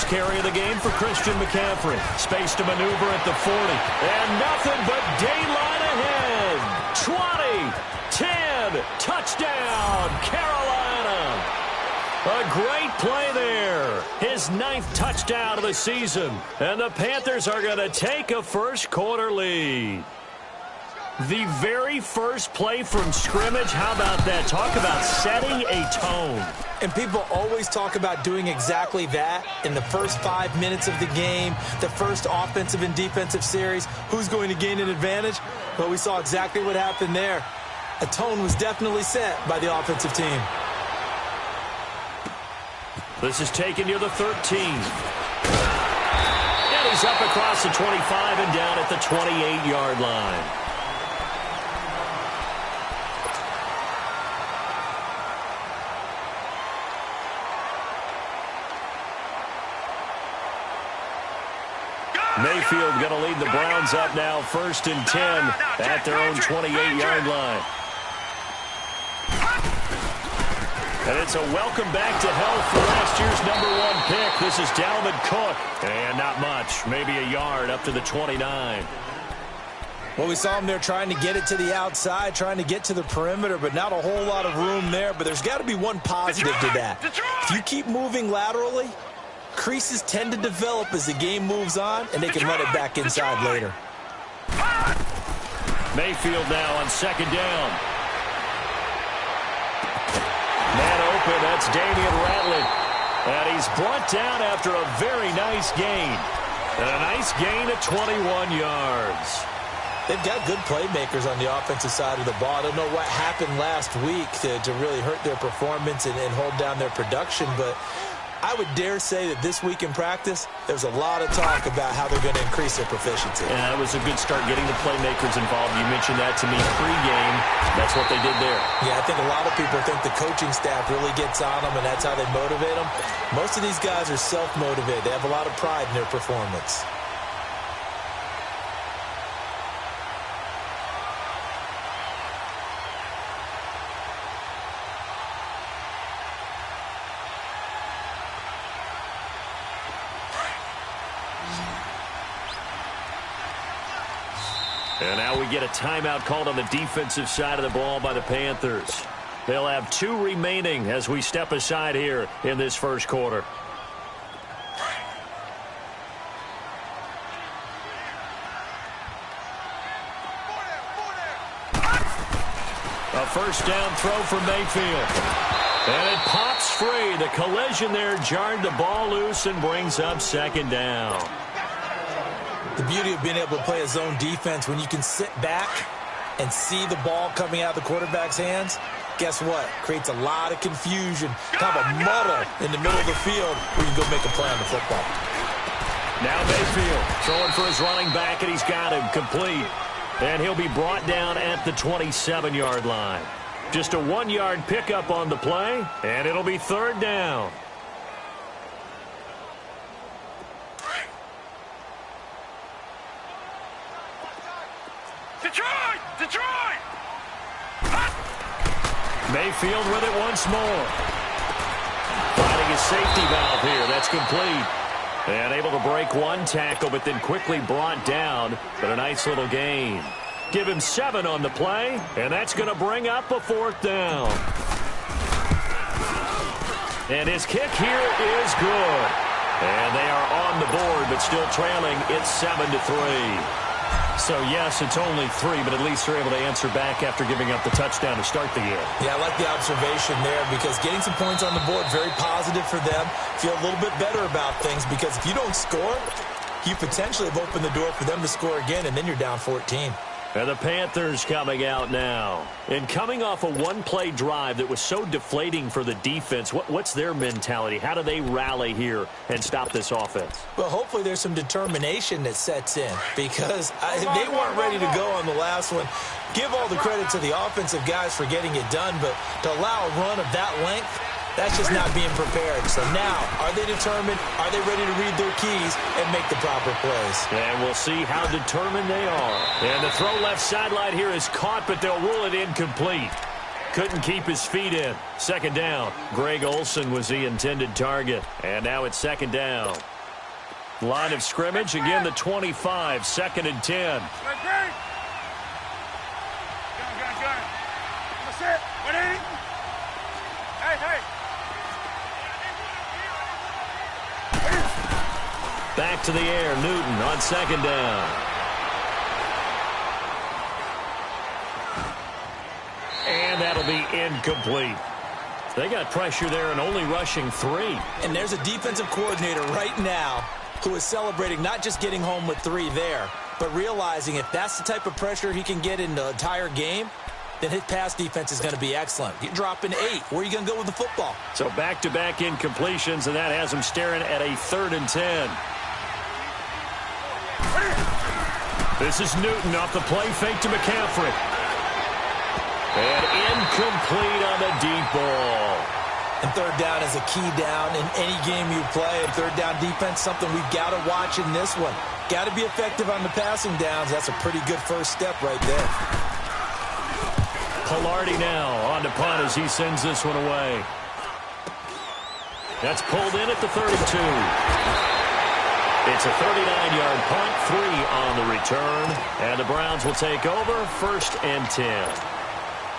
First carry of the game for Christian McCaffrey. Space to maneuver at the 40. And nothing but daylight ahead. 20, 10, touchdown, Carolina. A great play there. His 9th touchdown of the season. And the Panthers are going to take a first-quarter lead. The very first play from scrimmage, how about that? Talk about setting a tone. And people always talk about doing exactly that in the first 5 minutes of the game, the first offensive and defensive series. Who's going to gain an advantage? Well, we saw exactly what happened there. A tone was definitely set by the offensive team. This is taken near the 13. And he's up across the 25 and down at the 28-yard line. Mayfield going to lead the Browns up now, 1st and 10 at their own 28-yard line. And it's a welcome back to health for last year's #1 pick. This is Dalvin Cook. And not much, maybe a yard up to the 29. Well, we saw him there trying to get it to the outside, trying to get to the perimeter, but not a whole lot of room there. But there's got to be one positive to that. If you keep moving laterally, creases tend to develop as the game moves on, and they can run it back inside later. Mayfield now on 2nd down. Man open, that's Damian Ratley. And he's brought down after a very nice gain. And a nice gain of 21 yards. They've got good playmakers on the offensive side of the ball. I don't know what happened last week to really hurt their performance and hold down their production, but I would dare say that this week in practice, there's a lot of talk about how they're going to increase their proficiency. Yeah, it was a good start getting the playmakers involved. You mentioned that to me pregame. That's what they did there. Yeah, I think a lot of people think the coaching staff really gets on them, and that's how they motivate them. Most of these guys are self-motivated. They have a lot of pride in their performance. And now we get a timeout called on the defensive side of the ball by the Panthers. They'll have 2 remaining as we step aside here in this first quarter. A first down throw for Mayfield. And it pops free. The collision there jarred the ball loose and brings up 2nd down. The beauty of being able to play a zone defense, when you can sit back and see the ball coming out of the quarterback's hands, guess what? Creates a lot of confusion, kind of a muddle in the middle of the field where you can go make a play on the football. Now Mayfield throwing for his running back, and he's got him complete. And he'll be brought down at the 27-yard line. Just a 1-yard pickup on the play, and it'll be 3rd down. Detroit! Mayfield with it once more. Finding a safety valve here. That's complete. And able to break one tackle, but then quickly brought down. But a nice little gain. Give him 7 on the play, and that's going to bring up a 4th down. And his kick here is good. And they are on the board, but still trailing. It's 7-3. So, yes, it's only 3, but at least they're able to answer back after giving up the touchdown to start the year. Yeah, I like the observation there because getting some points on the board, very positive for them. Feel a little bit better about things because if you don't score, you potentially have opened the door for them to score again, and then you're down 14. And the Panthers coming out now. And coming off a one-play drive that was so deflating for the defense, what's their mentality? How do they rally here and stop this offense? Well, hopefully there's some determination that sets in because they weren't ready to go on the last one. Give all the credit to the offensive guys for getting it done, but to allow a run of that length, that's just not being prepared. So now, are they determined? Are they ready to read their keys and make the proper plays? And we'll see how determined they are. And the throw left sideline here is caught, but they'll rule it incomplete. Couldn't keep his feet in. 2nd down. Greg Olsen was the intended target. And now it's 2nd down. Line of scrimmage, again the 25, 2nd and 10. Back to the air, Newton on 2nd down. And that'll be incomplete. They got pressure there and only rushing 3. And there's a defensive coordinator right now who is celebrating not just getting home with 3 there, but realizing if that's the type of pressure he can get in the entire game, then his pass defense is going to be excellent. You're dropping 8. Where are you going to go with the football? So back-to-back incompletions, and that has him staring at a 3rd and 10. This is Newton off the play fake to McCaffrey. And incomplete on the deep ball. And 3rd down is a key down in any game you play. And 3rd down defense, something we've got to watch in this one. Got to be effective on the passing downs. That's a pretty good first step right there. Pilardi now on to punt as he sends this one away. That's pulled in at the 32. It's a 39-yard punt, 3 on the return. And the Browns will take over, 1st and 10.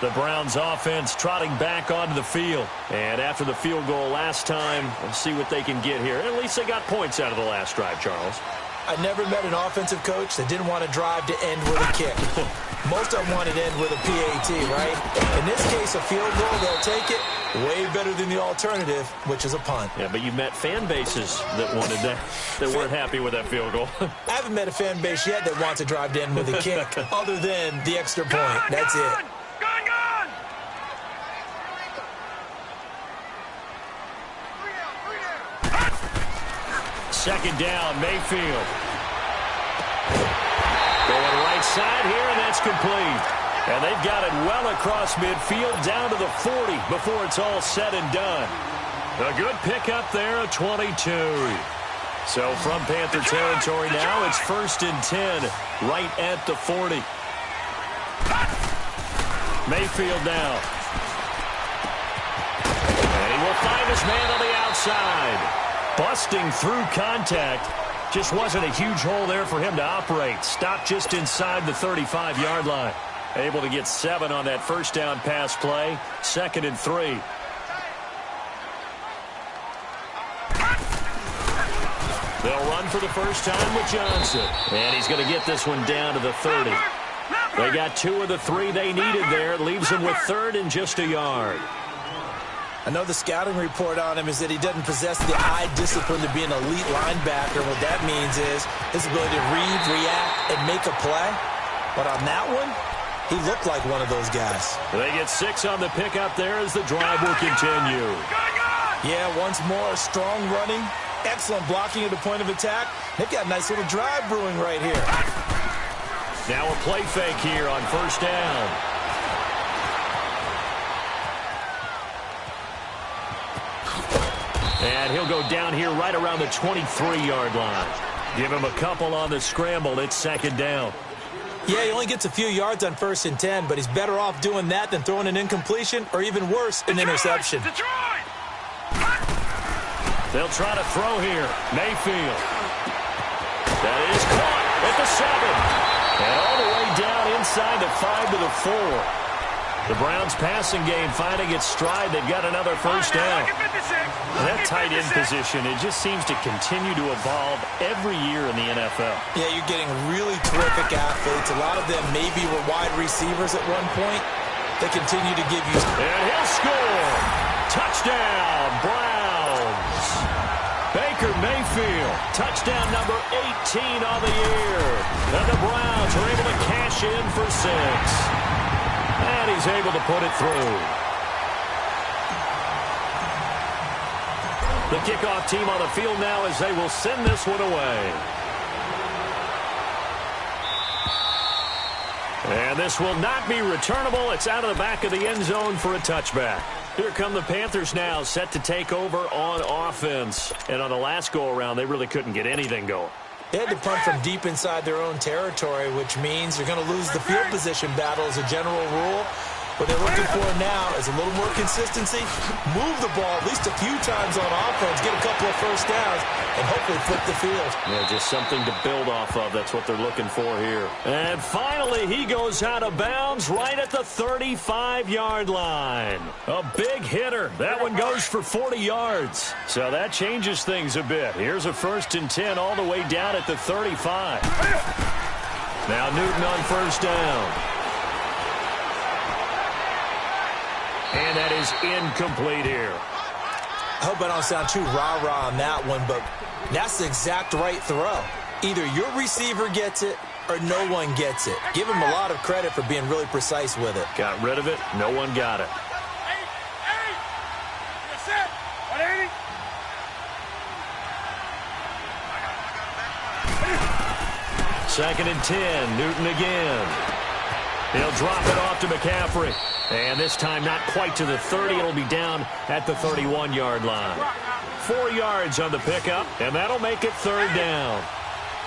The Browns offense trotting back onto the field. And after the field goal last time, we'll see what they can get here. At least they got points out of the last drive, Charles. I never met an offensive coach that didn't want to drive to end with a kick. Most of them wanted to end with a PAT, right? In this case, a field goal, they'll take it. Way better than the alternative, which is a punt. Yeah, but you've met fan bases that wanted that, that weren't happy with that field goal. I haven't met a fan base yet that wants to drive to end with a kick, other than the extra point. That's it. Second down, Mayfield. Going right side here, and that's complete. And they've got it well across midfield, down to the 40 before it's all said and done. A good pickup there, a 22. So from Panther territory now, it's 1st and 10, right at the 40. Mayfield now. And he will find his man on the outside. Busting through contact. Just wasn't a huge hole there for him to operate. Stopped just inside the 35-yard line. Able to get 7 on that first down pass play. 2nd and 3. They'll run for the first time with Johnson. And he's going to get this one down to the 30. They got 2 of the 3 they needed there. Leaves them with 3rd and just a yard. I know the scouting report on him is that he doesn't possess the eye discipline to be an elite linebacker. What that means is his ability to read, react, and make a play. But on that one, he looked like one of those guys. They get 6 on the pickup there as the drive will continue. Yeah, once more, strong running, excellent blocking at the point of attack. They've got a nice little drive brewing right here. Now a play fake here on 1st down. And he'll go down here right around the 23-yard line. Give him a couple on the scramble. It's 2nd down. Yeah, he only gets a few yards on 1st and 10, but he's better off doing that than throwing an incompletion or even worse, an interception. They'll try to throw here. Mayfield. That is caught at the 7. And all the way down inside the 5 to the 4. The Browns passing game finding its stride. They've got another first down. That tight end position, it just seems to continue to evolve every year in the NFL. Yeah, you're getting really terrific athletes. A lot of them maybe were wide receivers at one point. They continue to give you... And he'll score. Touchdown, Browns. Baker Mayfield, touchdown number 18 on the year. And the Browns are able to cash in for 6. And he's able to put it through. The kickoff team on the field now as they will send this one away. And this will not be returnable. It's out of the back of the end zone for a touchback. Here come the Panthers now, set to take over on offense. And on the last go-around, they really couldn't get anything going. They had to punt from deep inside their own territory, which means you're going to lose the field position battle as a general rule. What they're looking for now is a little more consistency, move the ball at least a few times on offense, get a couple of first downs, and hopefully flip the field. Yeah, just something to build off of. That's what they're looking for here. And finally, he goes out of bounds right at the 35-yard line. A big hitter. That one goes for 40 yards. So that changes things a bit. Here's a 1st and 10 all the way down at the 35. Now Newton on first down. And that is incomplete here. I hope I don't sound too rah-rah on that one, but that's the exact right throw. Either your receiver gets it or no one gets it. Give him a lot of credit for being really precise with it. Got rid of it. No one got it. 2nd and 10. Newton again. He'll drop it off to McCaffrey. And this time not quite to the 30. It'll be down at the 31-yard line. 4 yards on the pickup, and that'll make it 3rd down.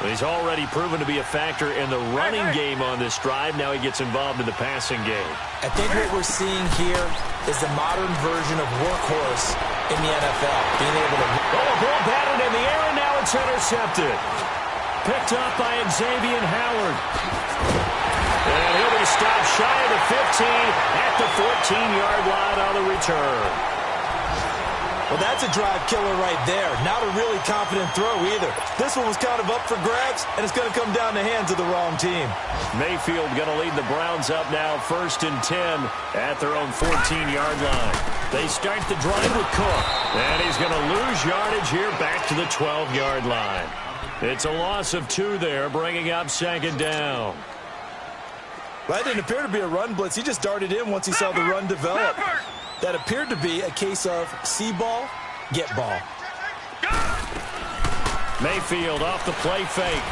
He's already proven to be a factor in the running game on this drive. Now he gets involved in the passing game. I think what we're seeing here is the modern version of workhorse in the NFL. Being able to... Oh, a ball batted in the air, and now it's intercepted. Picked up by Xavier Howard. And he'll be stopped shy of the 15 at the 14-yard line on the return. Well, that's a drive killer right there. Not a really confident throw either. This one was kind of up for grabs, and it's going to come down the hands of the wrong team. Mayfield going to lead the Browns up now 1st and 10 at their own 14-yard line. They start the drive with Cook, and he's going to lose yardage here back to the 12-yard line. It's a loss of 2 there, bringing up 2nd down. That didn't appear to be a run blitz. He just darted in once he saw the run develop. That appeared to be a case of see ball, get ball. Mayfield off the play fake.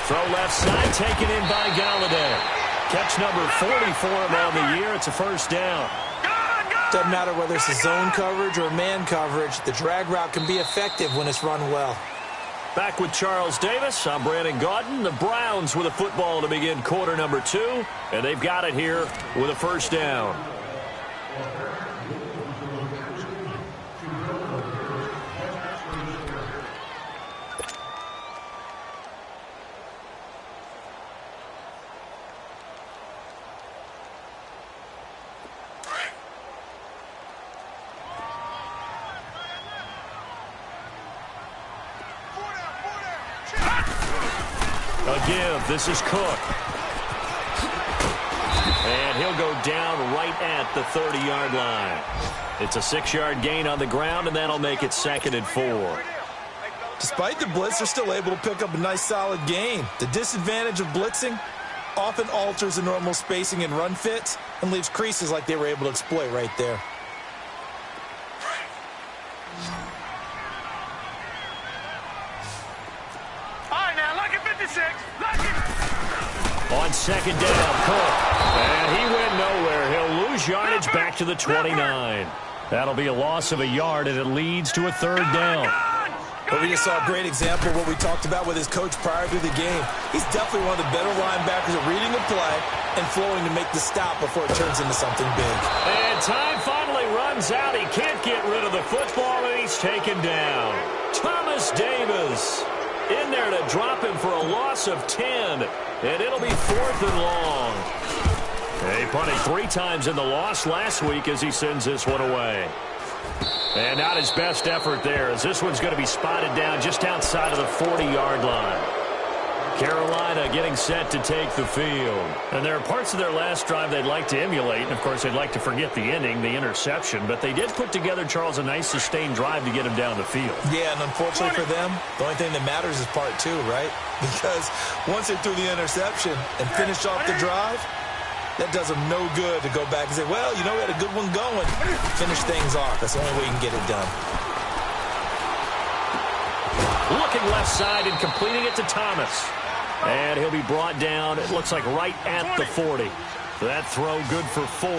Throw left side, taken in by Galladay. Catch number 40 for him on the year. It's a 1st down. Doesn't matter whether it's a zone coverage or man coverage. The drag route can be effective when it's run well. Back with Charles Davis, I'm Brandon Gaudin. The Browns with a football to begin quarter number 2, and they've got it here with a 1st down. Again, this is Cook. And he'll go down right at the 30-yard line. It's a 6-yard gain on the ground, and that'll make it 2nd and 4. Despite the blitz, they're still able to pick up a nice, solid gain. The disadvantage of blitzing often alters the normal spacing and run fits and leaves creases like they were able to exploit right there. On 2nd down, Cook. And he went nowhere. He'll lose yardage back to the 29. That'll be a loss of a yard, and it leads to a 3rd down. But we just saw a great example of what we talked about with his coach prior to the game. He's definitely one of the better linebackers at reading the play and flowing to make the stop before it turns into something big. And time finally runs out. He can't get rid of the football, and he's taken down. Thomas Davis in there to drop him for a loss of 10. And it'll be 4th and long. He punted 3 times in the loss last week as he sends this one away. And not his best effort there, as this one's going to be spotted down just outside of the 40-yard line. Carolina getting set to take the field. And there are parts of their last drive they'd like to emulate. And, of course, they'd like to forget the ending, the interception. But they did put together, Charles, a nice sustained drive to get him down the field. Yeah, and unfortunately for them, the only thing that matters is part 2, right? Because once they threw the interception and finished off the drive, that does them no good to go back and say, well, you know, we had a good one going. Finish things off. That's the only way you can get it done. Looking left side and completing it to Thomas. And he'll be brought down, it looks like right at the 40. That throw good for 4.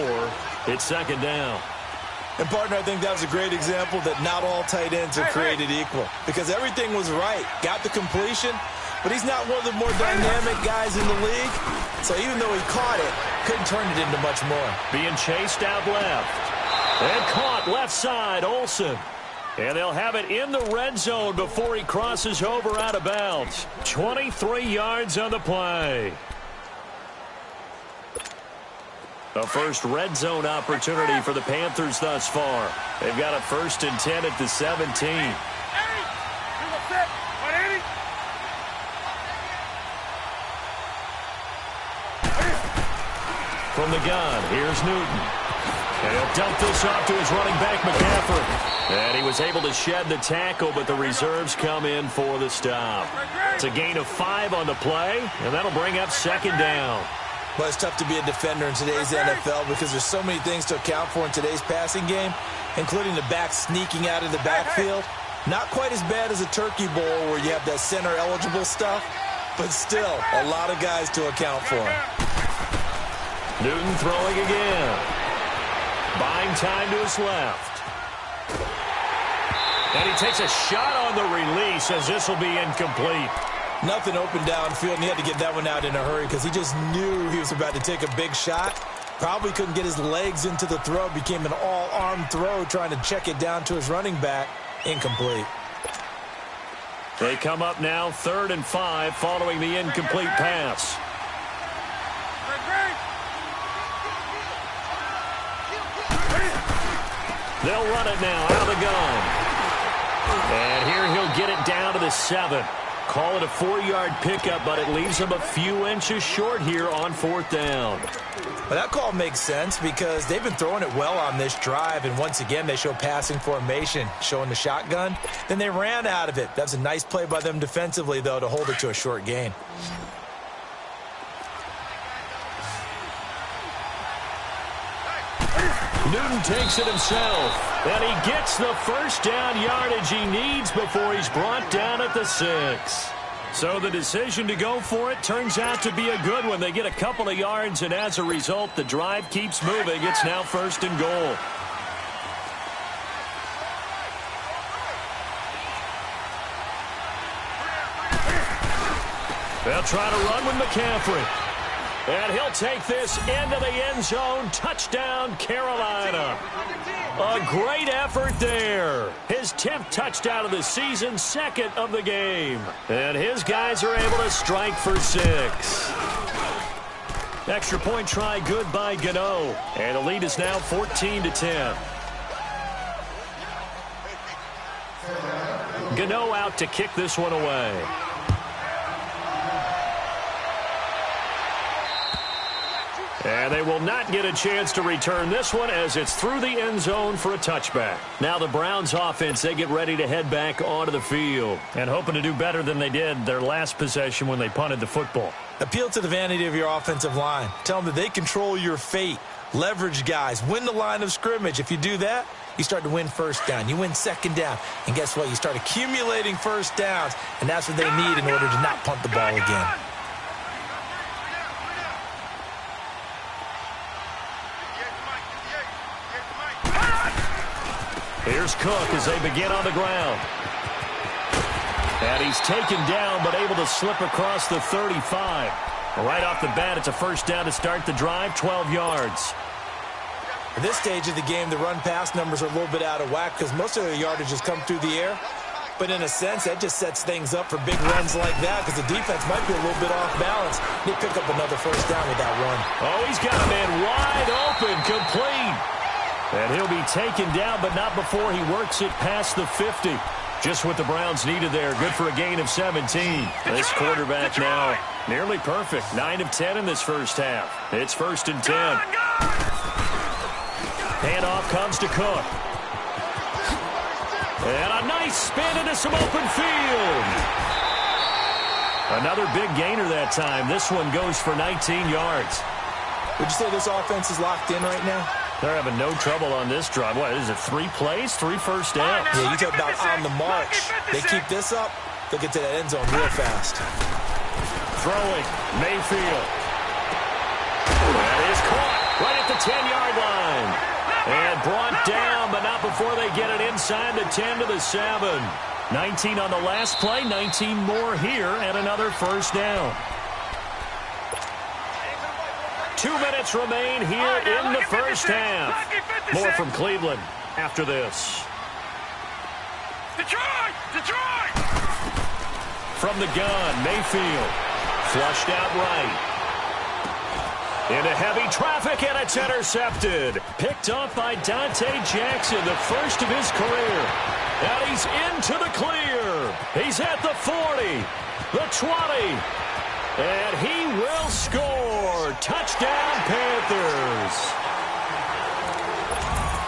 It's 2nd down. And, partner, I think that was a great example that not all tight ends are created equal. Because everything was right. Got the completion, but he's not one of the more dynamic guys in the league. So even though he caught it, Couldn't turn it into much more. Being chased out left. And caught left side, Olsen. And they'll have it in the red zone before he crosses over out of bounds. 23 yards on the play. A first red zone opportunity for the Panthers thus far. They've got a 1st and 10 at the 17. From the gun, here's Newton. And he'll dump this off to his running back, McCaffrey. And he was able to shed the tackle, but the reserves come in for the stop. It's a gain of 5 on the play, and that'll bring up 2nd down. Well, it's tough to be a defender in today's NFL because there's so many things to account for in today's passing game, including the back sneaking out of the backfield. Not quite as bad as a turkey bowl where you have that center-eligible stuff, but still a lot of guys to account for. Newton throwing again. Buying time to his left. And he takes a shot on the release as this will be incomplete. Nothing open downfield, and he had to get that one out in a hurry because he just knew he was about to take a big shot. Probably couldn't get his legs into the throw. Became an all-arm throw trying to check it down to his running back. Incomplete. They come up now 3rd and 5 following the incomplete pass. They'll run it now out of the gun. And here he'll get it down to the 7. Call it a 4-yard pickup, but it leaves him a few inches short here on 4th down. Well, that call makes sense because they've been throwing it well on this drive, and once again they show passing formation, showing the shotgun. Then they ran out of it. That was a nice play by them defensively, though, to hold it to a short gain. Newton takes it himself, and he gets the 1st down yardage he needs before he's brought down at the 6. So the decision to go for it turns out to be a good one. They get a couple of yards, and as a result, the drive keeps moving. It's now 1st and goal. They'll try to run with McCaffrey. And he'll take this into the end zone. Touchdown, Carolina. A great effort there. His 10th touchdown of the season, 2nd of the game. And his guys are able to strike for 6. Extra point try good by Gano. And the lead is now 14-10. Gano out to kick this one away. And they will not get a chance to return this one as it's through the end zone for a touchback. Now the Browns offense, they get ready to head back onto the field and hoping to do better than they did their last possession when they punted the football. Appeal to the vanity of your offensive line. Tell them that they control your fate. Leverage guys. Win the line of scrimmage. If you do that, you start to win 1st down. You win 2nd down. And guess what? You start accumulating 1st downs, and that's what they need in order to not punt the ball again. Here's Cook as they begin on the ground. And he's taken down but able to slip across the 35. Right off the bat, it's a 1st down to start the drive, 12 yards. At this stage of the game, the run-pass numbers are a little bit out of whack because most of the yardage has come through the air. But in a sense, that just sets things up for big runs like that because the defense might be a little bit off balance. They pick up another 1st down with that run. Oh, he's got a man wide open, complete. And he'll be taken down, but not before he works it past the 50. Just what the Browns needed there. Good for a gain of 17. This quarterback now nearly perfect. 9 of 10 in this first half. It's 1st and 10. Handoff comes to Cook. And a nice spin into some open field. Another big gainer that time. This one goes for 19 yards. Would you say this offense is locked in right now? They're having no trouble on this drive. What is it, 3 plays, 3 first downs? Yeah, you talk about on the march. They keep this up, they'll get to that end zone real fast. Throwing, Mayfield. That is caught right at the 10-yard line. And brought down, but not before they get it inside the 10 to the 7. 19 on the last play, 19 more here, and another 1st down. 2 minutes remain here in the first half. More from Cleveland after this. Detroit! Detroit! From the gun, Mayfield. Flushed out right. Into heavy traffic, and it's intercepted. Picked off by Dante Jackson, the first of his career. And he's into the clear. He's at the 40, the 20. And he will score. Touchdown, Panthers.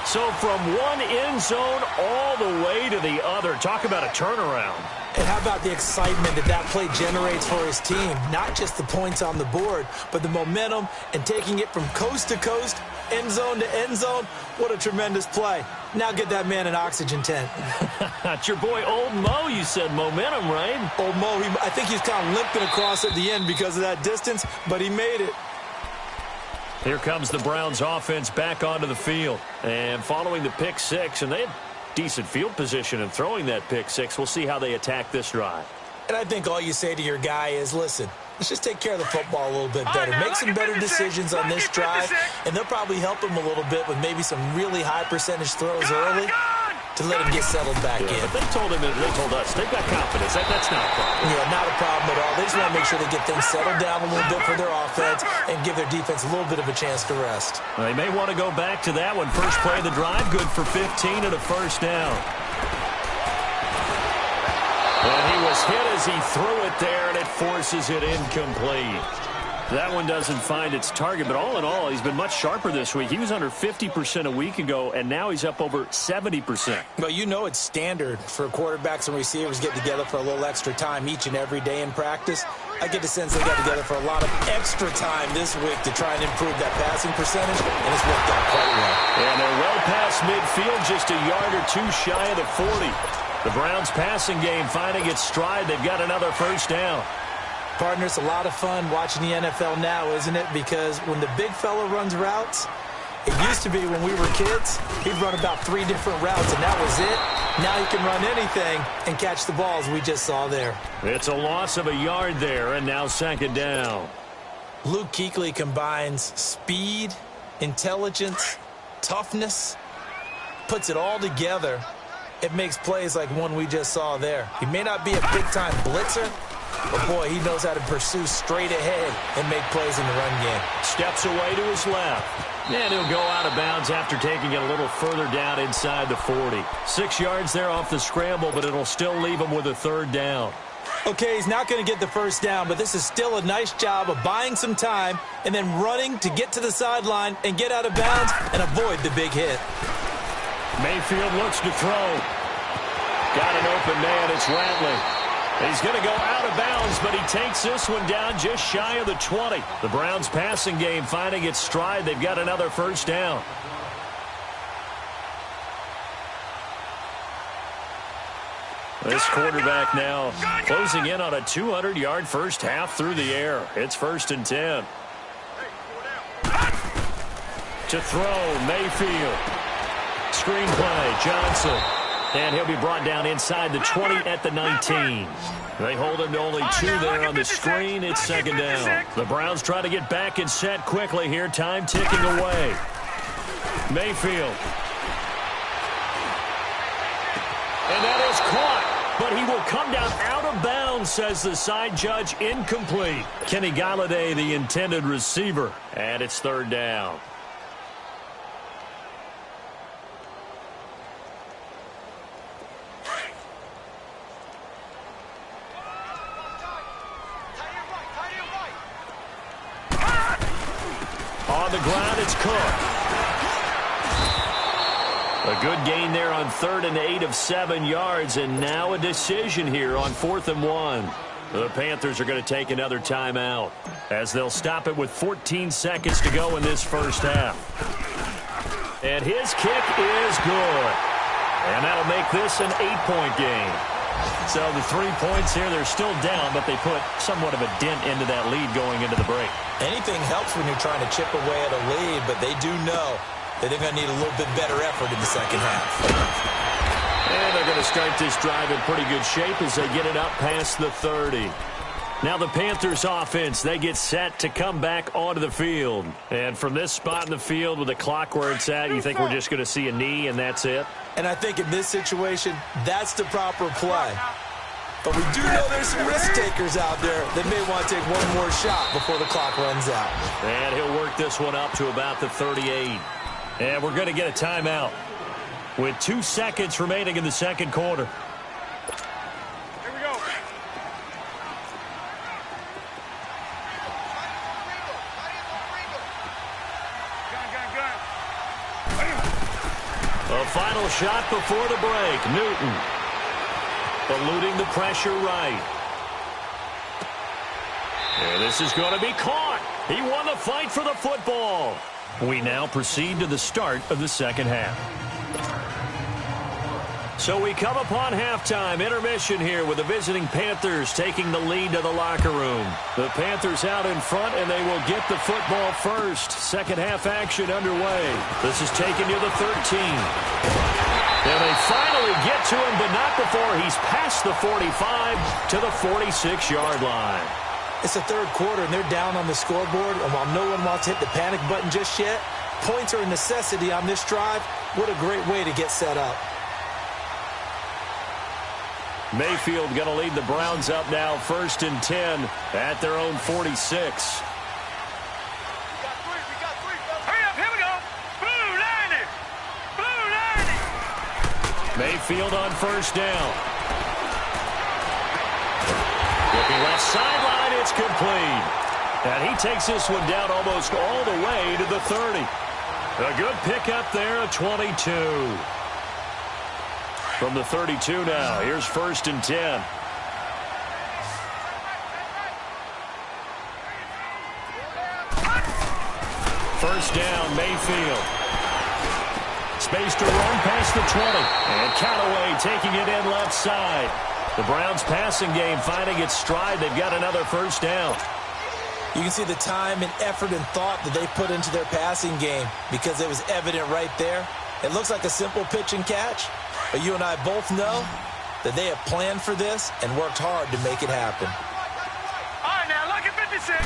So from one end zone all the way to the other. Talk about a turnaround. And how about the excitement that play generates for his team? Not just the points on the board, but the momentum and taking it from coast to coast, end zone to end zone. What a tremendous play. Now get that man an oxygen tent. It's your boy Old Mo, you said. Momentum, right? Old Mo, I think he's kind of limping across at the end because of that distance, but he made it. Here comes the Browns offense back onto the field. And following the pick six, and they had decent field position in throwing that pick six. We'll see how they attack this drive. And I think all you say to your guy is, listen, let's just take care of the football a little bit better. Make some better decisions on this drive, and they'll probably help him a little bit with maybe some really high percentage throws early to let him get settled back in. But they told us they've got confidence. That's not a problem. Yeah, not a problem at all. They just want to make sure they get things settled down a little bit for their offense and give their defense a little bit of a chance to rest. They may want to go back to that one. First play of the drive, good for 15 and a first down. And he was hit as he threw it there, and it forces it incomplete. That one doesn't find its target, but all in all, he's been much sharper this week. He was under 50% a week ago, and now he's up over 70%. Well, you know it's standard for quarterbacks and receivers get together for a little extra time each and every day in practice. I get the sense they got together for a lot of extra time this week to try and improve that passing percentage, and it's worked out quite well. And they're well past midfield, just a yard or two shy of the 40. The Browns passing game finding its stride. They've got another first down. Partner, it's a lot of fun watching the NFL now, isn't it? Because when the big fella runs routes, it used to be when we were kids, he'd run about 3 different routes, and that was it. Now he can run anything and catch the balls we just saw there. It's a loss of a yard there, and now second down. Luke Kuechly combines speed, intelligence, toughness, puts it all together. It makes plays like one we just saw there. He may not be a big-time blitzer, but, boy, he knows how to pursue straight ahead and make plays in the run game. Steps away to his left. And he'll go out of bounds after taking it a little further down inside the 40. 6 yards there off the scramble, but it'll still leave him with a third down. Okay, he's not going to get the first down, but this is still a nice job of buying some time and then running to get to the sideline and get out of bounds and avoid the big hit. Mayfield looks to throw. Got an open man. It's Ratley. He's going to go out of bounds, but he takes this one down just shy of the 20. The Browns passing game finding its stride. They've got another first down. This quarterback now closing in on a 200-yard first half through the air. It's 1st and 10. To throw, Mayfield. Screenplay, Johnson. And he'll be brought down inside the 20 at the 19. They hold him to only 2 there on the screen. It's second down. The Browns try to get back and set quickly here. Time ticking away. Mayfield. And that is caught. But he will come down out of bounds, says the side judge. Incomplete. Kenny Galladay, the intended receiver. And it's third down. On the ground, it's Cook. A good gain there on 3rd and 8 of 7 yards, and now a decision here on 4th and 1. The Panthers are going to take another timeout as they'll stop it with 14 seconds to go in this first half. And his kick is good. And that'll make this an 8-point game. So the 3 points here, they're still down, but they put somewhat of a dent into that lead going into the break. Anything helps when you're trying to chip away at a lead, but they do know that they're going to need a little bit better effort in the second half. And they're going to start this drive in pretty good shape as they get it up past the 30. Now the Panthers offense, they get set to come back onto the field. And from this spot in the field with the clock where it's at, you think we're just going to see a knee and that's it? And I think in this situation, that's the proper play. But we do know there's some risk takers out there that may want to take one more shot before the clock runs out. And he'll work this one up to about the 38. And we're going to get a timeout with 2 seconds remaining in the second quarter. Here we go. A final shot before the break. Newton eluding the pressure right. And this is going to be caught. He won the fight for the football. We now proceed to the start of the second half. So we come upon halftime, intermission here with the visiting Panthers taking the lead to the locker room. The Panthers out in front, and they will get the football first. Second half action underway. This is taken near the 13. And they finally get to him, but not before he's past the 45 to the 46-yard line. It's the third quarter, and they're down on the scoreboard. And while no one wants to hit the panic button just yet, points are a necessity on this drive. What a great way to get set up. Mayfield going to lead the Browns up now, 1st and 10 at their own 46. We got three. Hurry up, here we go. Blue 90. Blue 90. Mayfield on 1st down. Looking left sideline, it's complete. And he takes this one down almost all the way to the 30. A good pickup there, a 22. From the 32 now, here's 1st and 10. First down, Mayfield. Space to run past the 20. And Callaway taking it in left side. The Browns passing game finding its stride. They've got another first down. You can see the time and effort and thought that they put into their passing game because it was evident right there. It looks like a simple pitch and catch, but you and I both know that they have planned for this and worked hard to make it happen. All right, now, look at 56.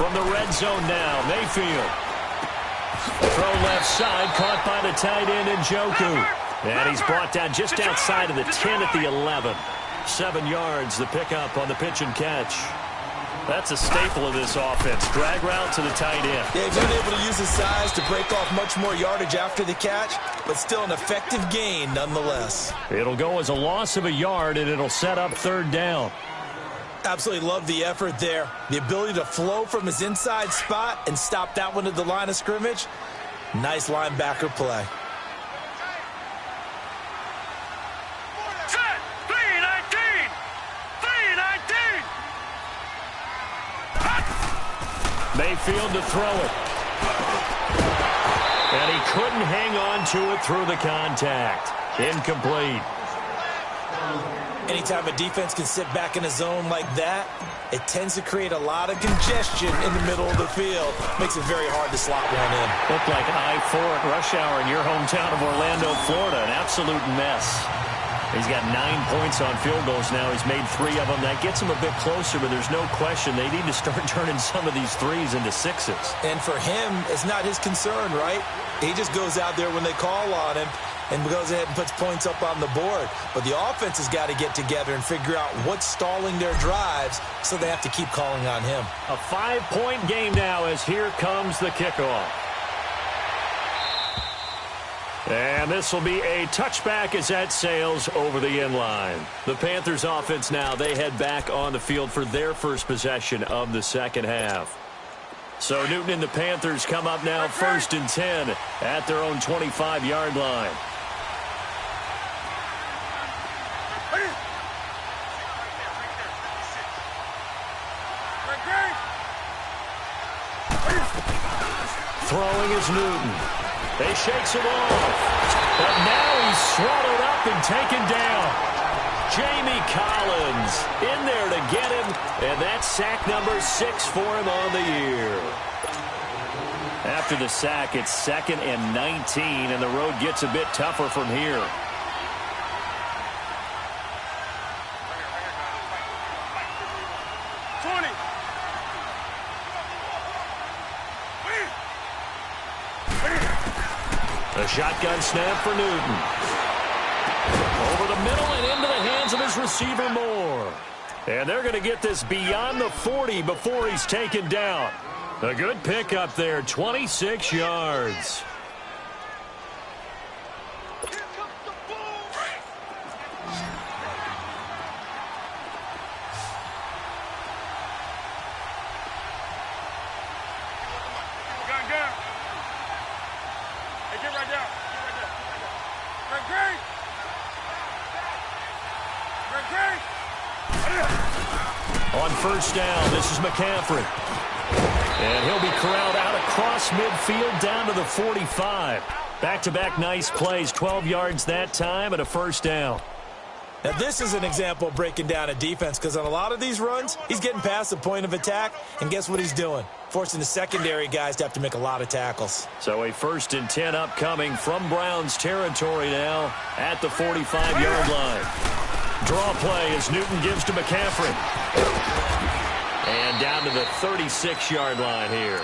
From the red zone now, Mayfield. Throw left side, caught by the tight end Njoku. And he's brought down just outside of the 10 at the 11. 7 yards, the pickup on the pitch and catch. That's a staple of this offense. Drag route to the tight end. Yeah, he's been able to use his size to break off much more yardage after the catch, but still an effective gain nonetheless. It'll go as a loss of a yard, and it'll set up 3rd down. Absolutely love the effort there. The ability to flow from his inside spot and stop that one at the line of scrimmage. Nice linebacker play. Set. 319. 319. Mayfield to throw it. And he couldn't hang on to it through the contact. Incomplete. Anytime a defense can sit back in a zone like that, it tends to create a lot of congestion in the middle of the field. Makes it very hard to slot one in. Looked like I-4 at rush hour in your hometown of Orlando, Florida. An absolute mess. He's got 9 points on field goals now. He's made 3 of them. That gets him a bit closer, but there's no question they need to start turning some of these threes into 6s. And for him, it's not his concern, right? He just goes out there when they call on him and goes ahead and puts points up on the board. But the offense has got to get together and figure out what's stalling their drives, so they have to keep calling on him. A 5-point game now as here comes the kickoff. And this will be a touchback as that sails over the end line. The Panthers offense now, they head back on the field for their first possession of the second half. So Newton and the Panthers come up now 1st and 10 at their own 25-yard line. Throwing is Newton. They shakes it off. But now he's swallowed up and taken down. Jamie Collins in there to get him. And that's sack number 6 for him on the year. After the sack, it's 2nd and 19, and the road gets a bit tougher from here. The shotgun snap for Newton. Over the middle and into the hands of his receiver Moore. And they're going to get this beyond the 40 before he's taken down. A good pickup there, 26 yards. On first down, this is McCaffrey. And he'll be corralled out across midfield down to the 45. Back-to-back nice plays, 12 yards that time and a first down. Now, this is an example of breaking down a defense because on a lot of these runs, he's getting past the point of attack, and guess what he's doing? Forcing the secondary guys to have to make a lot of tackles. So a 1st and 10 upcoming from Browns territory now at the 45-yard line. Draw play as Newton gives to McCaffrey. And down to the 36-yard line here.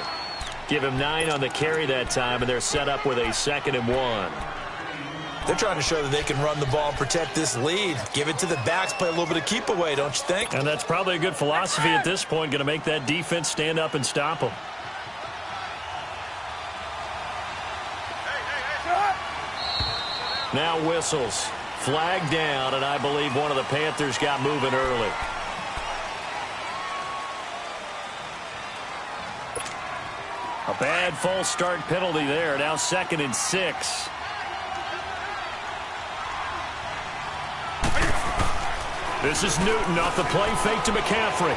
Give him 9 on the carry that time, and they're set up with a 2nd and 1. They're trying to show that they can run the ball and protect this lead. Give it to the backs, play a little bit of keep away, don't you think? And that's probably a good philosophy at this point, going to make that defense stand up and stop them. Now whistles. Flag down, and I believe one of the Panthers got moving early. A bad false start penalty there. Now 2nd and 6. This is Newton off the play fake to McCaffrey.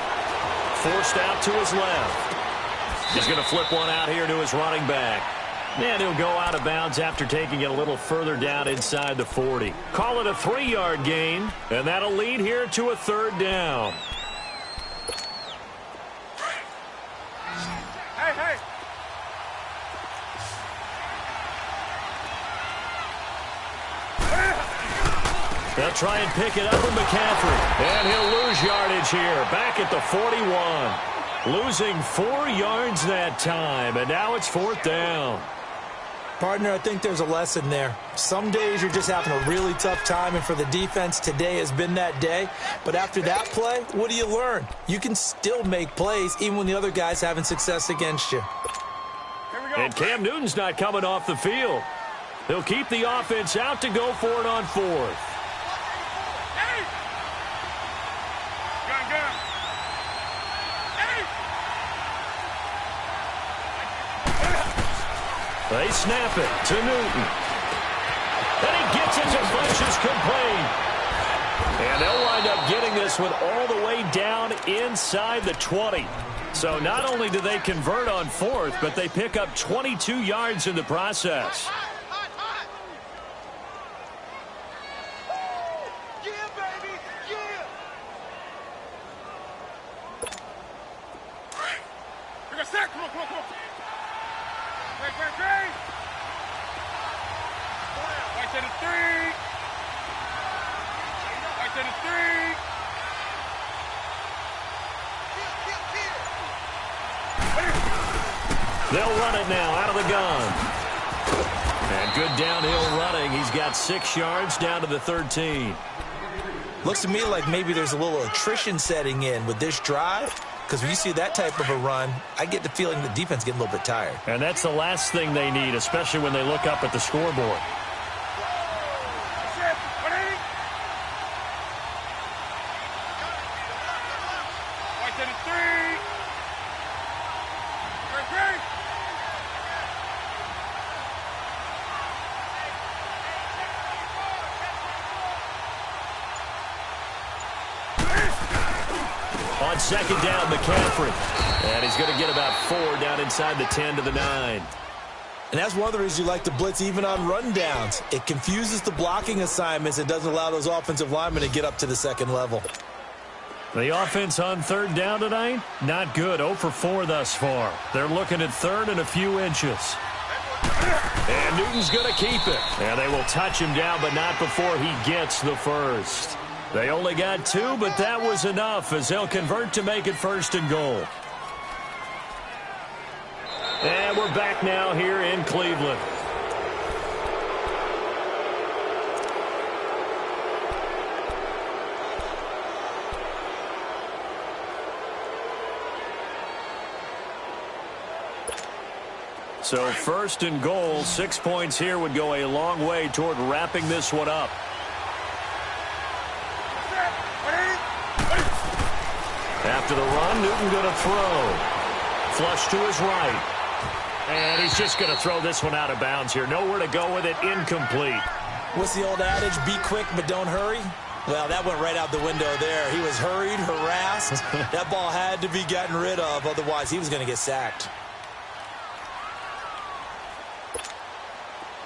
Forced out to his left. He's going to flip one out here to his running back. And he'll go out of bounds after taking it a little further down inside the 40. Call it a 3-yard gain, and that'll lead here to a 3rd down. Hey! They'll try and pick it up with McCaffrey. And he'll lose yardage here. Back at the 41. Losing 4 yards that time, and now it's 4th down. Partner, I think there's a lesson there. Some days you're just having a really tough time, and for the defense, today has been that day. But after that play, what do you learn? You can still make plays even when the other guy's having success against you. And Cam Newton's not coming off the field. He'll keep the offense out to go for it on 4th. They snap it to Newton. And he gets it to Funchess complete. And they'll wind up getting this one all the way down inside the 20. So not only do they convert on 4th, but they pick up 22 yards in the process. They'll run it now out of the gun. And good downhill running. He's got 6 yards down to the 13. Looks to me like maybe there's a little attrition setting in with this drive. Because when you see that type of a run, I get the feeling the defense getting a little bit tired. And that's the last thing they need, especially when they look up at the scoreboard. On 2nd down, McCaffrey. And he's going to get about 4 down inside the 10 to the 9. And that's one of the reasons you like to blitz even on rundowns. It confuses the blocking assignments. It doesn't allow those offensive linemen to get up to the 2nd level. The offense on 3rd down tonight, not good. 0 for 4 thus far. They're looking at 3rd and a few inches. And Newton's going to keep it. And they will touch him down, but not before he gets the 1st. They only got 2, but that was enough as they'll convert to make it 1st and goal. And we're back now here in Cleveland. So first and goal, 6 points here would go a long way toward wrapping this one up. After the run, Newton going to throw. Flush to his right. And he's just going to throw this one out of bounds here. Nowhere to go with it. Incomplete. What's the old adage? Be quick, but don't hurry. Well, that went right out the window there. He was hurried, harassed. That ball had to be gotten rid of. Otherwise, he was going to get sacked.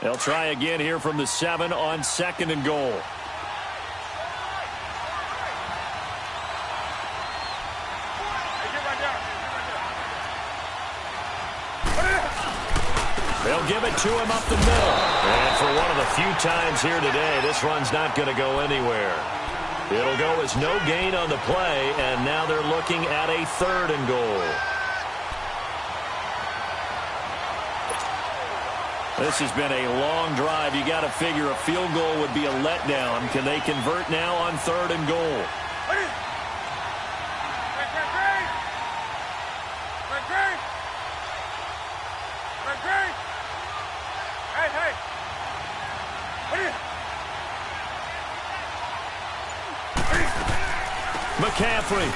They'll try again here from the 7 on 2nd and goal. They'll give it to him up the middle. And for one of the few times here today, this run's not going to go anywhere. It'll go as no gain on the play, and now they're looking at a 3rd and goal. This has been a long drive. You got to figure a field goal would be a letdown. Can they convert now on 3rd and goal? McCaffrey.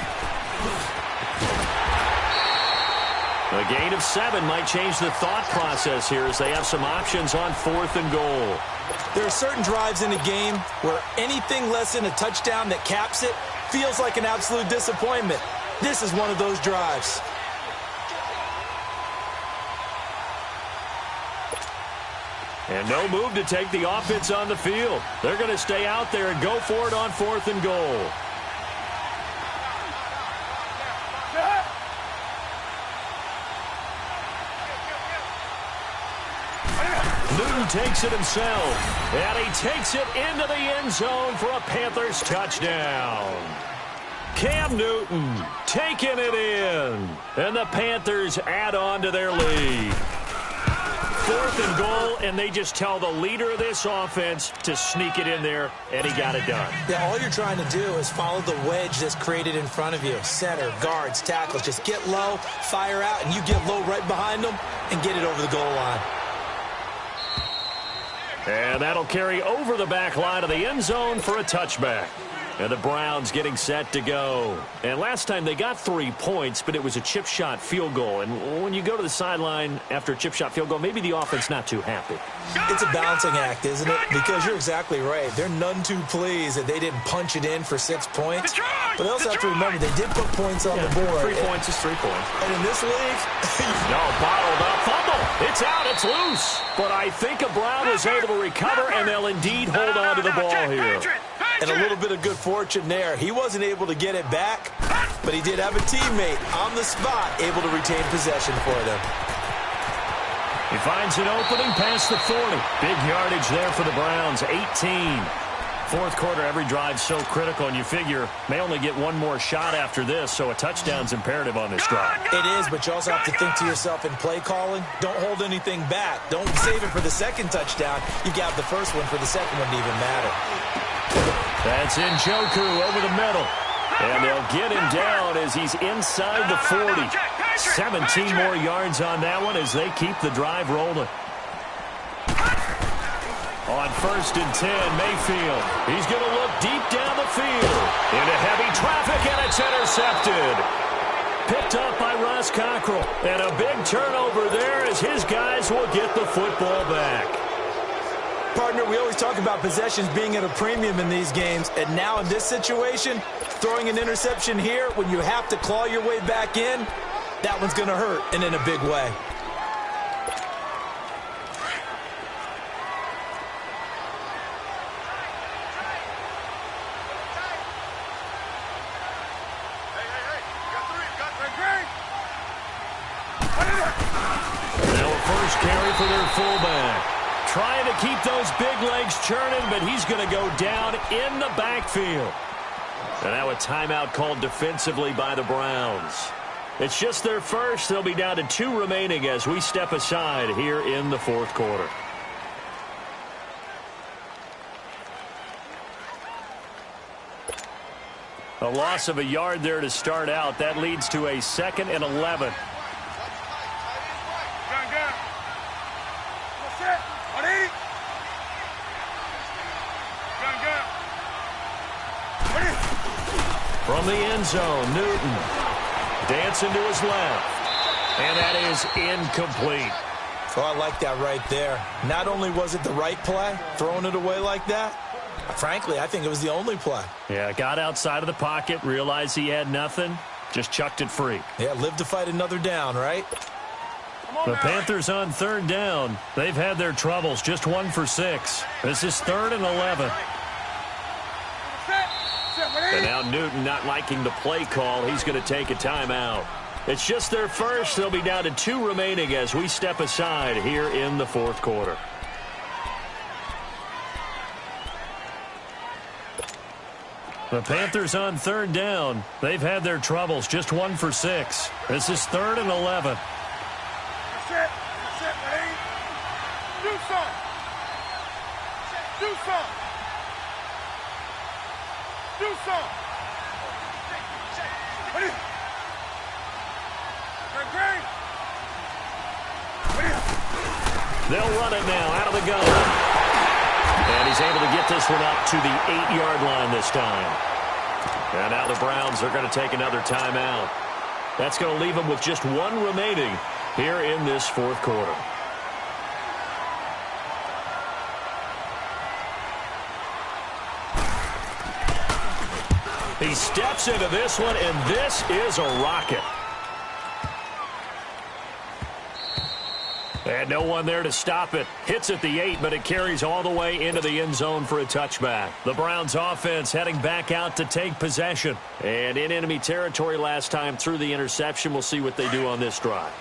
A gain of 7 might change the thought process here as they have some options on 4th and goal. There are certain drives in a game where anything less than a touchdown that caps it feels like an absolute disappointment. This is one of those drives. And no move to take the offense on the field. They're going to stay out there and go for it on 4th and goal. Newton takes it himself, and he takes it into the end zone for a Panthers touchdown. Cam Newton taking it in, and the Panthers add on to their lead. 4th and goal, and they just tell the leader of this offense to sneak it in there, and he got it done. Yeah, all you're trying to do is follow the wedge that's created in front of you. Center, guards, tackles, just get low, fire out, and you get low right behind them and get it over the goal line. And that'll carry over the back line of the end zone for a touchback. And the Browns getting set to go. And last time they got 3 points, but it was a chip shot field goal. And when you go to the sideline after a chip shot field goal, maybe the offense not too happy. It's a balancing act, isn't it? Because you're exactly right. They're none too pleased that they didn't punch it in for 6 points. But they also have to remember they did put points on the board. 3 points is 3 points. And in this league... no, bottled up. Fumble. It's out. It's loose. But I think a Brown was able to recover, and they'll indeed hold on to the ball here. And a little bit of good fortune there. He wasn't able to get it back, but he did have a teammate on the spot able to retain possession for them. He finds an opening past the 40. Big yardage there for the Browns, 18. 4th quarter, every drive so critical, and you figure may only get one more shot after this, so a touchdown's imperative on this drive. It is, but you also have to think to yourself in play calling, don't hold anything back. Don't save it for the second touchdown. You got the first one for the second one to even matter. That's Njoku over the middle. And they'll get him down as he's inside the 40. 17 more yards on that one as they keep the drive rolling. On 1st and 10, Mayfield. He's going to look deep down the field. Into heavy traffic, and it's intercepted. Picked up by Ross Cockrell. And a big turnover there as his guys will get the football back. Partner, we always talk about possessions being at a premium in these games, and now in this situation, throwing an interception here when you have to claw your way back in, that one's going to hurt, and in a big way. Now a first carry for their fullback. Trying to keep those big legs churning, but he's going to go down in the backfield. And now a timeout called defensively by the Browns. It's just their first. They'll be down to 2 remaining as we step aside here in the 4th quarter. A loss of a yard there to start out. That leads to a 2nd and 11. From the end zone, Newton dancing to his left. And that is incomplete. Oh, I like that right there. Not only was it the right play, throwing it away like that, frankly, I think it was the only play. Yeah, got outside of the pocket, realized he had nothing, just chucked it free. Yeah, live to fight another down, right? The Panthers on third down. They've had their troubles, just 1 for 6. This is 3rd and 11. And now Newton not liking the play call. He's going to take a timeout. It's just their first. They'll be down to 2 remaining as we step aside here in the 4th quarter. The Panthers on third down. They've had their troubles, just 1 for 6. This is 3rd and 11. They'll run it now out of the gun. And he's able to get this one up to the 8-yard line this time. And now the Browns are going to take another timeout. That's going to leave them with just 1 remaining here in this 4th quarter. He steps into this one, and this is a rocket. And no one there to stop it. Hits at the 8, but it carries all the way into the end zone for a touchback. The Browns offense heading back out to take possession. And in enemy territory last time through the interception. We'll see what they do on this drive.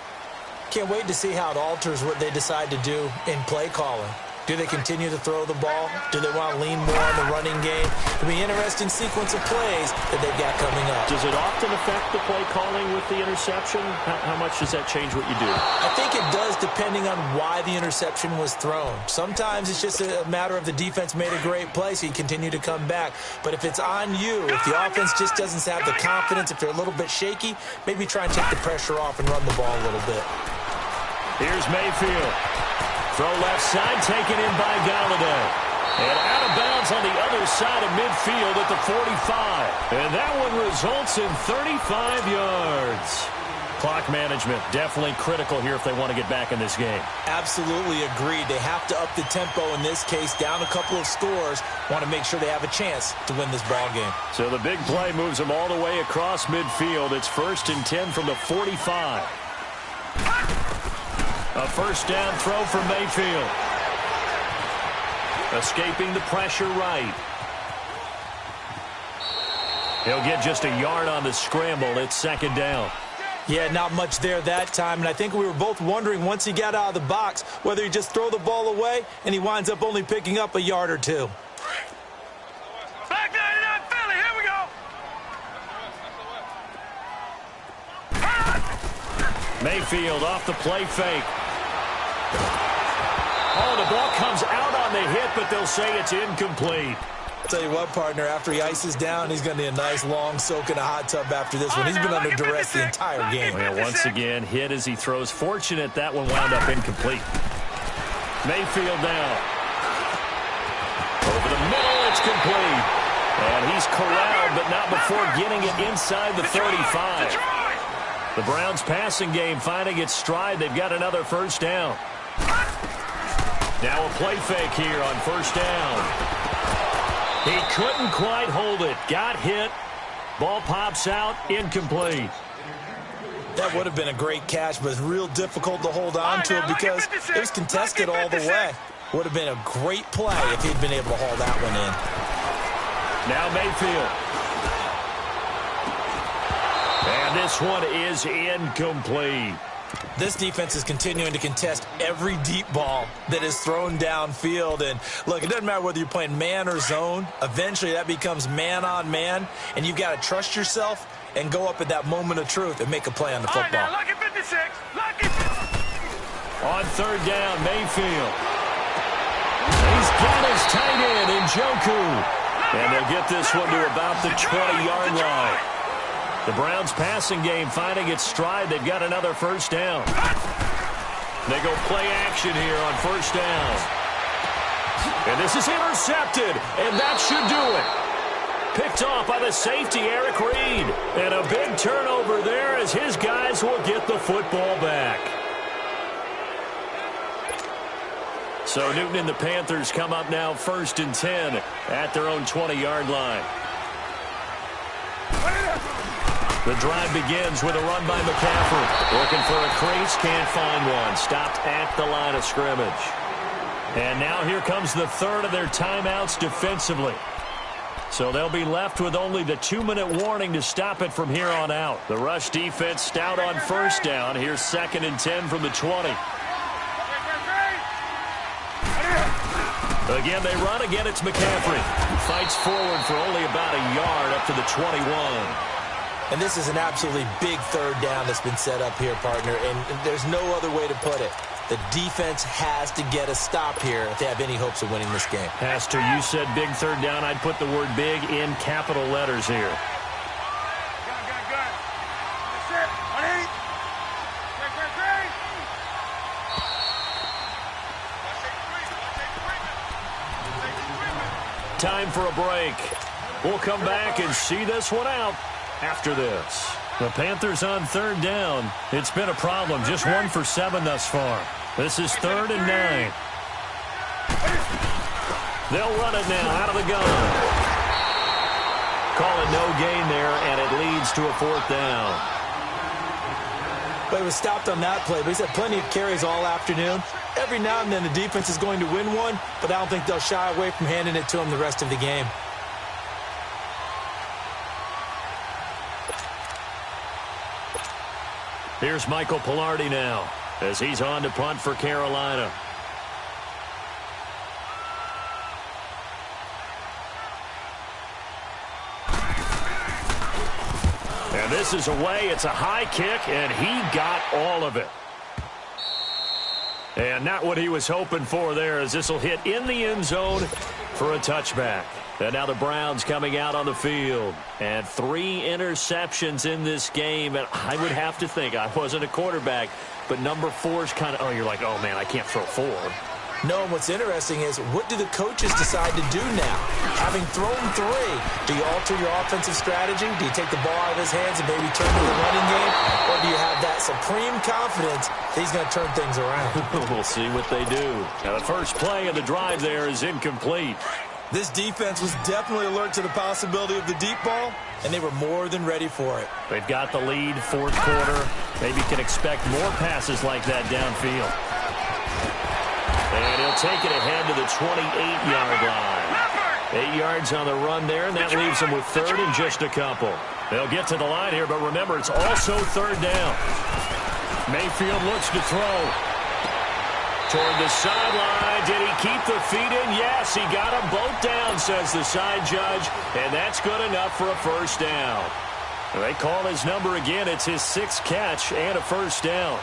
Can't wait to see how it alters what they decide to do in play calling. Do they continue to throw the ball? Do they want to lean more on the running game? It'll be an interesting sequence of plays that they've got coming up. Does it often affect the play calling with the interception? How much does that change what you do? I think it does depending on why the interception was thrown. Sometimes it's just a matter of the defense made a great play, so you continue to come back. But if it's on you, if the offense just doesn't have the confidence, if they're a little bit shaky, maybe try and take the pressure off and run the ball a little bit. Here's Mayfield. Throw left side, taken in by Galladay. And out of bounds on the other side of midfield at the 45. And that one results in 35 yards. Clock management definitely critical here if they want to get back in this game. Absolutely agreed. They have to up the tempo in this case, down a couple of scores. Want to make sure they have a chance to win this ball game. So the big play moves them all the way across midfield. It's 1st and 10 from the 45. A first down throw for Mayfield. Escaping the pressure right. He'll get just a yard on the scramble. It's 2nd down. Yeah, not much there that time, and I think we were both wondering once he got out of the box whether he just throw the ball away and he winds up only picking up a yard or 2. Back 99 Philly, here we go. Mayfield off the play fake. Oh, the ball comes out on the hit, but they'll say it's incomplete. I'll tell you what, partner, after he ices down, he's going to need a nice long soak in a hot tub after this one. He's been under duress the entire game. Well, once again, hit as he throws. Fortunate that one wound up incomplete. Mayfield now. Over the middle, it's complete. And he's corralled, but not before getting it inside the 35. The Browns passing game finding its stride. They've got another first down. Now a play fake here on first down. He couldn't quite hold it. Got hit. Ball pops out. Incomplete. That would have been a great catch, but it's real difficult to hold on to it because it was contested all the way. Would have been a great play if he'd been able to haul that one in. Now Mayfield. And this one is incomplete. This defense is continuing to contest every deep ball that is thrown downfield. And, look, it doesn't matter whether you're playing man or zone. Eventually, that becomes man-on-man, and you've got to trust yourself and go up at that moment of truth and make a play on the football. All right, now, lucky 56. Lucky. On third down, Mayfield. He's got his tight end in Njoku. And they'll get this one to about the 20-yard line. The Browns passing game finding its stride. They've got another first down. They go play action here on first down. And this is intercepted, and that should do it. Picked off by the safety, Eric Reed. And a big turnover there as his guys will get the football back. So Newton and the Panthers come up now 1st and 10 at their own 20-yard line. The drive begins with a run by McCaffrey. Looking for a crease, can't find one. Stopped at the line of scrimmage. And now here comes the third of their timeouts defensively. So they'll be left with only the 2-minute warning to stop it from here on out. The rush defense stout on first down. Here's 2nd and 10 from the 20. Again, they run. Again, it's McCaffrey. Fights forward for only about a yard up to the 21. And this is an absolutely big third down that's been set up here, partner, and there's no other way to put it. The defense has to get a stop here if they have any hopes of winning this game. Pastor, you said big third down. I'd put the word big in capital letters here. Good. That's it. 1-8. Time for a break. We'll come back and see this one out after this. The Panthers on third down. It's been a problem. Just 1 for 7 thus far. This is 3rd and 9. They'll run it now out of the gun. Call it no gain there, and it leads to a 4th down. But it was stopped on that play. But he's had plenty of carries all afternoon. Every now and then the defense is going to win one, but I don't think they'll shy away from handing it to him the rest of the game. Here's Michael Pilardi now as he's on to punt for Carolina. And this is away. It's a high kick, and he got all of it. And not what he was hoping for there, as this will hit in the end zone for a touchback. And now the Browns coming out on the field. And 3 interceptions in this game. And I would have to think, I wasn't a quarterback, but number 4 is kind of, oh, you're like, oh, man, I can't throw 4. No, and what's interesting is, what do the coaches decide to do now? Having thrown 3, do you alter your offensive strategy? Do you take the ball out of his hands and maybe turn to the running game? Or do you have that supreme confidence that he's going to turn things around? We'll see what they do. Now, the first play of the drive there is incomplete. This defense was definitely alert to the possibility of the deep ball, and they were more than ready for it. They've got the lead, 4th quarter. Maybe can expect more passes like that downfield. And he'll take it ahead to the 28-yard line. 8 yards on the run there, and that leaves them with 3rd and just a couple. They'll get to the line here, but remember, it's also 3rd down. Mayfield looks to throw. Toward the sideline. Did he keep the feet in? Yes, he got them both down, says the side judge, and that's good enough for a 1st down. They call his number again. It's his 6th catch and a 1st down.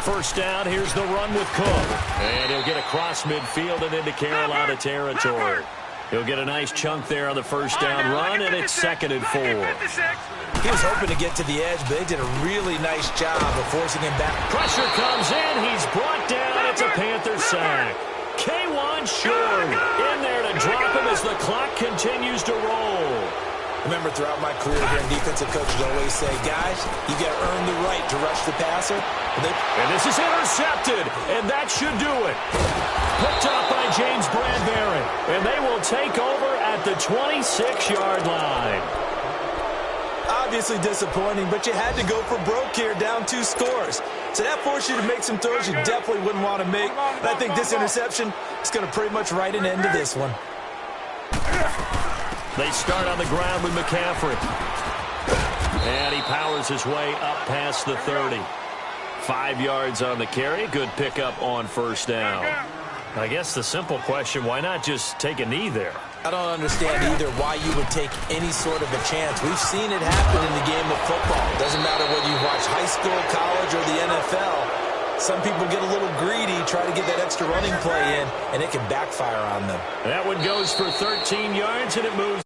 First down, here's the run with Cook. And he'll get across midfield and into Carolina territory. He'll get a nice chunk there on the first down run, and it's 2nd and 4. He was hoping to get to the edge, but they did a really nice job of forcing him back. Pressure comes in. He's brought down. It's a Panther sack. K1 Short in there to drop him as the clock continues to roll. Remember, throughout my career here, defensive coaches always say, guys, you got to earn the right to rush the passer. And this is intercepted, and that should do it. Picked up by James Bradbury, and they will take over at the 26-yard line. Obviously disappointing, but you had to go for broke here, down 2 scores. So that forced you to make some throws you definitely wouldn't want to make. And I think this interception is going to pretty much write an end to this one. They start on the ground with McCaffrey. And he powers his way up past the 30. 5 yards on the carry. Good pickup on first down. I guess the simple question, why not just take a knee there? I don't understand either why you would take any sort of a chance. We've seen it happen in the game of football. Doesn't matter whether you watch high school, college, or the NFL. Some people get a little greedy, try to get that extra running play in, and it can backfire on them. That one goes for 13 yards, and it moves.